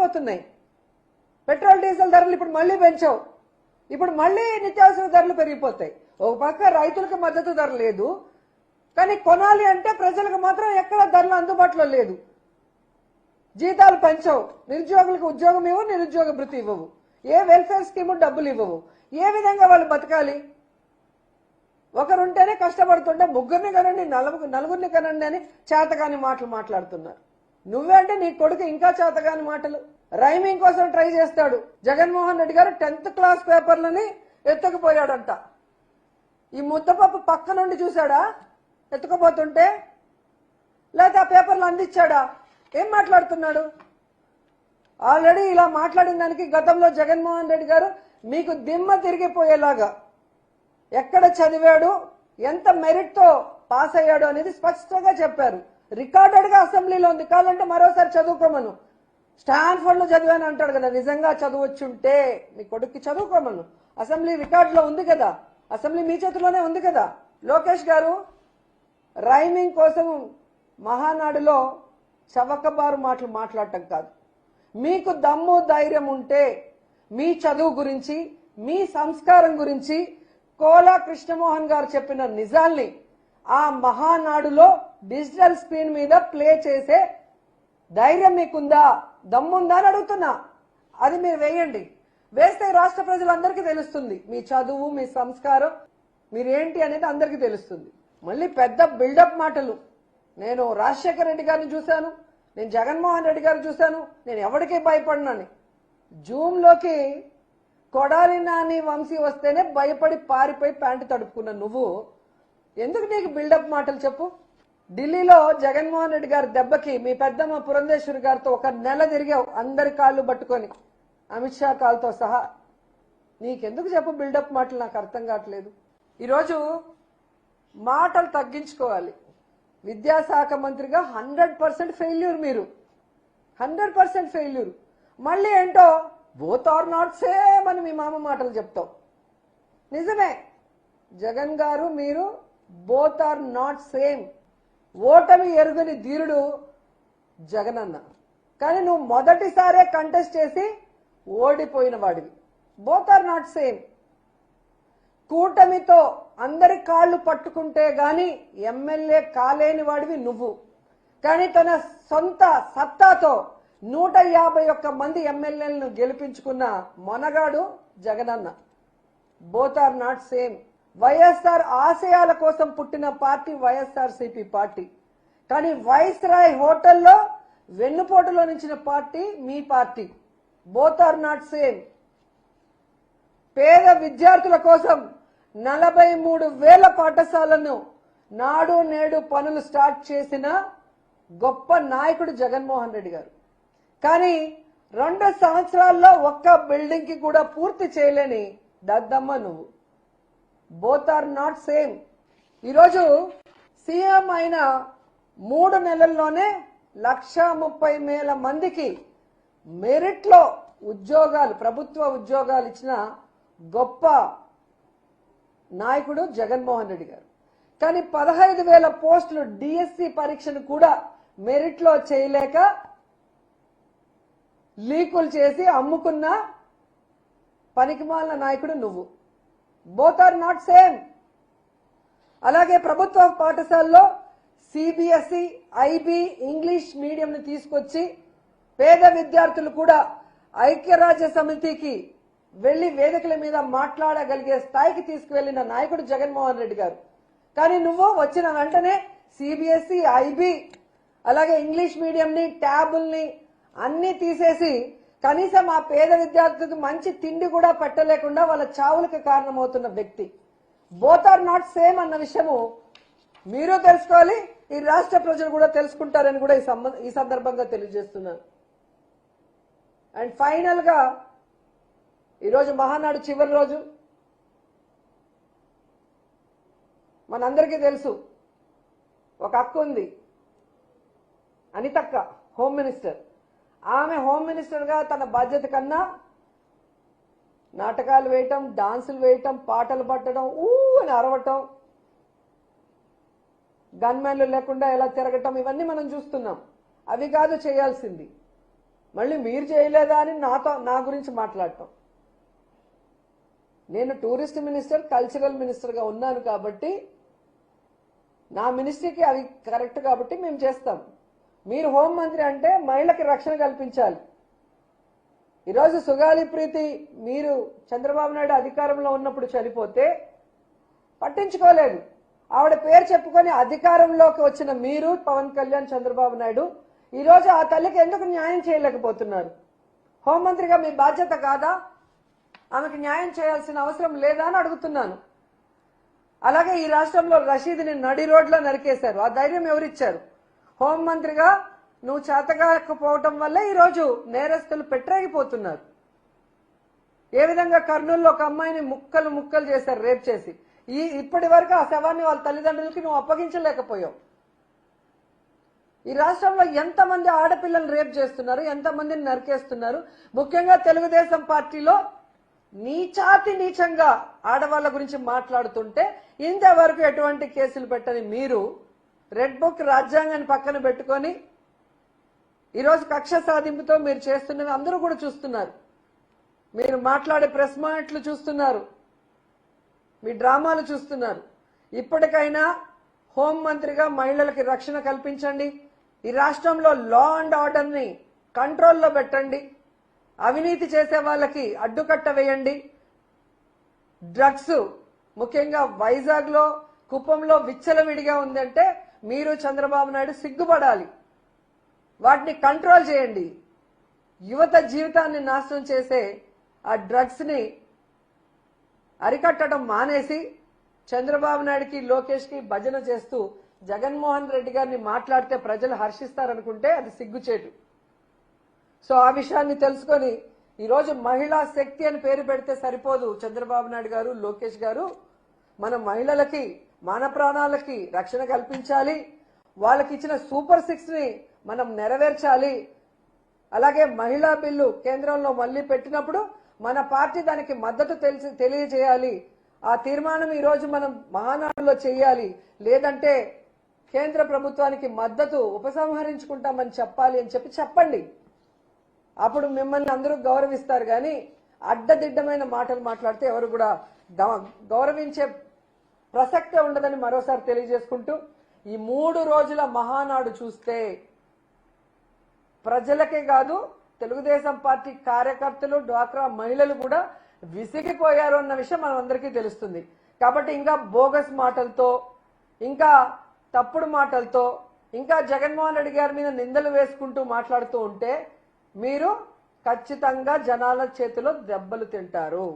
పెరిగిపోతున్నాయి. Petrol diesel ధరలు ఇప్పుడు మళ్ళీ పెంచావు, ఇప్పుడు మళ్ళీ నిత్యావసర ధరలు పెరిగిపోతాయి. ఒక పక్క రైతులకు మద్దతు ధర లేదు, కానీ కొనాలి అంటే ప్రజలకు మాత్రం ఎక్కడ ధరలు అందుబాటులో లేదు. జీతాలు పెంచవు, నిరుద్యోగులకు ఉద్యోగం ఇవ్వవు, నిరుద్యోగ భృతి ఇవ్వవు, ఏ వెల్ఫేర్ స్కీము డబ్బులు ఇవ్వవు. ఏ విధంగా వాళ్ళు బతకాలి? ఒకరుంటేనే కష్టపడుతుంటే ముగ్గురిని కనండి, నలుగురిని కనండి అని చేతగాని మాటలు మాట్లాడుతున్నారు. నువ్వే అంటే నీ కొడుకు ఇంకా చేతగాని మాటలు. రైమింగ్ కోసం ట్రై చేస్తాడు. జగన్మోహన్ రెడ్డి గారు 10th క్లాస్ పేపర్లని ఎత్తుకుపోయాడంట. ఈ ముద్దపప్పు పక్క నుండి చూశాడా ఎత్తుకుపోతుంటే? లేకపోతే ఆ పేపర్లు అందించాడా? ఏం మాట్లాడుతున్నాడు? ఆల్రెడీ ఇలా మాట్లాడిన దానికి గతంలో జగన్మోహన్ రెడ్డి గారు మీకు దిమ్మ తిరిగిపోయేలాగా ఎక్కడ చదివాడు, ఎంత మెరిట్ తో పాస్ అయ్యాడు అనేది స్పష్టంగా చెప్పారు. రికార్డెడ్ గా అసెంబ్లీలో ఉంది. కావాలంటే మరోసారి చదువుకోమను. స్టాన్ఫర్డ్ లో చదివాను అంటాడు కదా, నిజంగా చదువొచ్చుంటే మీ కొడుక్కి చదువుకోమను. అసెంబ్లీ రికార్డ్ లో ఉంది కదా, అసెంబ్లీ మీ చేతిలోనే ఉంది కదా. లోకేష్ గారు రైమింగ్ కోసం మహానాడులో చవకబారు మాటలు మాట్లాడటం కాదు. మీకు దమ్ము ధైర్యం ఉంటే మీ చదువు గురించి, మీ సంస్కారం గురించి కోలా కృష్ణమోహన్ గారు చెప్పిన నిజాల్ని ఆ మహానాడులో డిజిటల్ స్క్రీన్ మీద ప్లే చేసే ధైర్యం మీకుందా, దమ్ముందా అని అడుగుతున్నా. అది మీరు వేయండి. వేస్తే రాష్ట్ర ప్రజలందరికీ తెలుస్తుంది మీ చదువు, మీ సంస్కారం, మీరేంటి అనేది అందరికీ తెలుస్తుంది. మళ్ళీ పెద్ద బిల్డప్ మాటలు. నేను రాజశేఖర రెడ్డి గారిని చూశాను, నేను జగన్మోహన్ రెడ్డి గారిని చూశాను, నేను ఎవరికీ భయపడినాని. జూమ్ లోకి కొడాలి నాని వంశీ వస్తేనే భయపడి పారిపోయి ప్యాంటు తడుపుకున్న నువ్వు ఎందుకు నీకు బిల్డప్ మాటలు చెప్పు? ఢిల్లీలో జగన్మోహన్ రెడ్డి గారి దెబ్బకి మీ పెద్దమ్మ పురంధేశ్వరి గారితో 1 నెల తిరిగావు, అందరి కాళ్ళు పట్టుకొని, అమిత్ షా కాళ్ళతో సహా. నీకెందుకు చెప్పు బిల్డప్ మాటలు? నాకు అర్థం కావట్లేదు. ఈరోజు మాటలు తగ్గించుకోవాలి. విద్యాశాఖ మంత్రిగా 100% ఫెయిల్యూర్. మీరు 100% ఫెయిల్యూర్. మళ్ళీ ఏంటో బోత్ ఆర్ నాట్ సేమ్ అని మీ మామ మాటలు చెప్తావు. నిజమే జగన్ గారు, మీరు బోత్ ఆర్ నాట్ సేమ్. ఓటమి ఎరుగని ధీరుడు జగన్ అన్న, కానీ నువ్వు మొదటిసారే కంటెస్ట్ చేసి ఓడిపోయిన వాడివి. Both are not same. కూటమితో అందరి కాళ్ళు పట్టుకుంటే గాని ఎమ్మెల్యే కాలేని వాడివి నువ్వు, కానీ తన సొంత సత్తాతో 151 మంది ఎమ్మెల్యేలను గెలిపించుకున్న మొనగాడు జగనన్న. Both are not same. YSR ఆశయాల కోసం పుట్టిన పార్టీ వైఎస్ఆర్సీపీ పార్టీ, కానీ వైస్రాయ్ హోటల్లో వెన్నుపోటులో నిలిచిన పార్టీ మీ party. Both are not same. పేద విద్యార్థుల కోసం 43,000 పాఠశాలను నాడు నేడు పనులు స్టార్ట్ చేసిన గొప్ప నాయకుడు జగన్మోహన్ రెడ్డి గారు, కానీ 2 సంవత్సరాల్లో ఒక్క బిల్డింగ్ కి కూడా పూర్తి చేయలేని దద్దమ్మ నువ్వు. Both are not same. ఈరోజు సీఎం అయిన 3 నెలల్లోనే 130,000 మందికి మెరిట్ లో ఉద్యోగాలు, ప్రభుత్వ ఉద్యోగాలు ఇచ్చిన గొప్ప నాయకుడు జగన్మోహన్ రెడ్డి గారు, కానీ 15,000 పోస్టులు డిఎస్సి పరీక్షను కూడా మెరిట్ లో చేయలేక లీకులు చేసి అమ్ముకున్న పనికిమాలిన నాయకుడు నువ్వు. Both are not same. అలాగే ప్రభుత్వ పాఠశాలలో సిబిఎస్ఈ, ఐబీ, ఇంగ్లీష్ మీడియం ని తీసుకొచ్చి పేద విద్యార్థులు కూడా ఐక్యరాజ్య సమితికి వెళ్లి వేదికల మీద మాట్లాడగలిగే స్థాయికి తీసుకువెళ్లిన నాయకుడు జగన్మోహన్ రెడ్డి గారు, కానీ నువ్వు వచ్చిన వెంటనే సిబిఎస్ఈ, ఐబీ, అలాగే ఇంగ్లీష్ మీడియం ని, ట్యాబుల్ని అన్ని తీసేసి కనీసం ఆ పేద విద్యార్థులకు మంచి తిండి కూడా పెట్టలేకుండా వాళ్ళ చావులకు కారణమవుతున్న వ్యక్తి. బోత్ ఆర్ నాట్ సేమ్ అన్న విషయము మీరు తెలుసుకోవాలి, ఈ రాష్ట్ర ప్రజలు కూడా తెలుసుకుంటారని కూడా ఈ సందర్భంగా తెలియజేస్తున్నాను. అండ్ ఫైనల్ గా ఈరోజు మహానాడు చివరి రోజు. మనందరికీ తెలుసు ఒక అక్క ఉంది, అనితక్క, హోమ్ మినిస్టర్. ఆమె హోమ్ మినిస్టర్ గా తన బాధ్యత కన్నా నాటకాలు వేయటం, డాన్సులు వేయటం, పాటలు పట్టడం, అని అరవటం, గన్మెన్లు లేకుండా ఎలా తిరగటం, ఇవన్నీ మనం చూస్తున్నాం. అవి కాదు చేయాల్సింది. మళ్ళీ మీరు చేయలేదా అని నా గురించి మాట్లాడటం. నేను టూరిస్ట్ మినిస్టర్, కల్చరల్ మినిస్టర్గా ఉన్నాను కాబట్టి నా మినిస్ట్రీకి అవి కరెక్ట్ కాబట్టి మేము చేస్తాం. మీరు హోంమంత్రి అంటే మహిళకి రక్షణ కల్పించాలి. ఈరోజు సుగాలి ప్రీతి మీరు చంద్రబాబు నాయుడు అధికారంలో ఉన్నప్పుడు చనిపోతే పట్టించుకోలేదు. ఆవిడ పేరు చెప్పుకొని అధికారంలోకి వచ్చిన మీరు పవన్ కళ్యాణ్, చంద్రబాబు నాయుడు ఈరోజు ఆ తల్లికి ఎందుకు న్యాయం చేయలేకపోతున్నారు? హోంమంత్రిగా మీ బాధ్యత కాదా? ఆమెకు న్యాయం చేయాల్సిన అవసరం లేదా అని అడుగుతున్నాను. అలాగే ఈ రాష్ట్రంలో రషీద్ని నడి రోడ్లో నరికేశారు. ఆ ధైర్యం ఎవరిచ్చారు? హోంమంత్రిగా నువ్వు చేతగాకపోవటం వల్లే ఈరోజు నేరస్తులు పెట్టరేగిపోతున్నారు. ఏ విధంగా కర్నూలులో ఒక అమ్మాయిని ముక్కలు ముక్కలు చేశారు, రేప్ చేసి. ఇప్పటి వరకు ఆ శవాన్ని వాళ్ళ తల్లిదండ్రులకి నువ్వు అప్పగించలేకపోయావు. ఈ రాష్ట్రంలో ఎంతమంది ఆడపిల్లలు రేప్ చేస్తున్నారు, ఎంతమందిని నరికేస్తున్నారు. ముఖ్యంగా తెలుగుదేశం పార్టీలో నీచాతి నీచంగా ఆడవాళ్ల గురించి మాట్లాడుతుంటే ఇంతవరకు ఎటువంటి కేసులు పెట్టని మీరు రెడ్ బుక్ రాజ్యాంగాన్ని పక్కన పెట్టుకొని ఈరోజు కక్ష సాధింపుతో మీరు చేస్తున్నవి అందరూ కూడా చూస్తున్నారు. మీరు మాట్లాడే ప్రెస్ మాటలు చూస్తున్నారు, మీ డ్రామాలు చూస్తున్నారు. ఇప్పటికైనా హోంమంత్రిగా మహిళలకి రక్షణ కల్పించండి. ఈ రాష్ట్రంలో లా అండ్ ఆర్డర్ని కంట్రోల్లో పెట్టండి. అవినీతి చేసే వాళ్ళకి అడ్డుకట్ట వేయండి. డ్రగ్స్ ముఖ్యంగా వైజాగ్లో, కుప్పంలో విచ్చలవిడిగా ఉందంటే మీరు చంద్రబాబు నాయుడు సిగ్గుపడాలి. వాటిని కంట్రోల్ చేయండి. యువత జీవితాన్ని నాశనం చేసే ఆ డ్రగ్స్ ని అరికట్టడం మానేసి చంద్రబాబు నాయుడుకి, లోకేష్ కి భజన చేస్తూ జగన్మోహన్ రెడ్డి గారిని మాట్లాడితే ప్రజలు హర్షిస్తారనుకుంటే అది సిగ్గుచేటు. సో ఆ విషయాన్ని తెలుసుకొని ఈరోజు మహిళా శక్తి అని పేరు పెడితే సరిపోదు. చంద్రబాబు నాయుడు గారు, లోకేష్ గారు, మన మహిళలకి, మాన ప్రాణాలకి రక్షణ కల్పించాలి. వాళ్ళకి ఇచ్చిన సూపర్ 6 ని మనం నెరవేర్చాలి. అలాగే మహిళా బిల్లు కేంద్రంలో మళ్లీ పెట్టినప్పుడు మన పార్టీ దానికి మద్దతు తెలియజేయాలి. ఆ తీర్మానం ఈరోజు మనం మహానాడులో చేయాలి. లేదంటే కేంద్ర ప్రభుత్వానికి మద్దతు ఉపసంహరించుకుంటామని చెప్పాలి అని చెప్పండి. అప్పుడు మిమ్మల్ని అందరూ గౌరవిస్తారు. కానీ అడ్డదిడ్డమైన మాటలు మాట్లాడితే ఎవరు కూడా గౌరవించే ప్రసక్తే ఉండదని మరోసారి తెలియజేసుకుంటూ, ఈ 3 రోజుల మహానాడు చూస్తే ప్రజలకే కాదు తెలుగుదేశం పార్టీ కార్యకర్తలు, డ్వాక్రా మహిళలు కూడా విసిగిపోయారు అన్న విషయం మనందరికీ తెలుస్తుంది. కాబట్టి ఇంకా బోగస్ మాటలతో, ఇంకా తప్పుడు మాటలతో, ఇంకా జగన్మోహన్ రెడ్డి గారి మీద నిందలు వేసుకుంటూ మాట్లాడుతూ ఉంటే మీరు ఖచ్చితంగా జనాల చేతిలో దెబ్బలు తింటారు.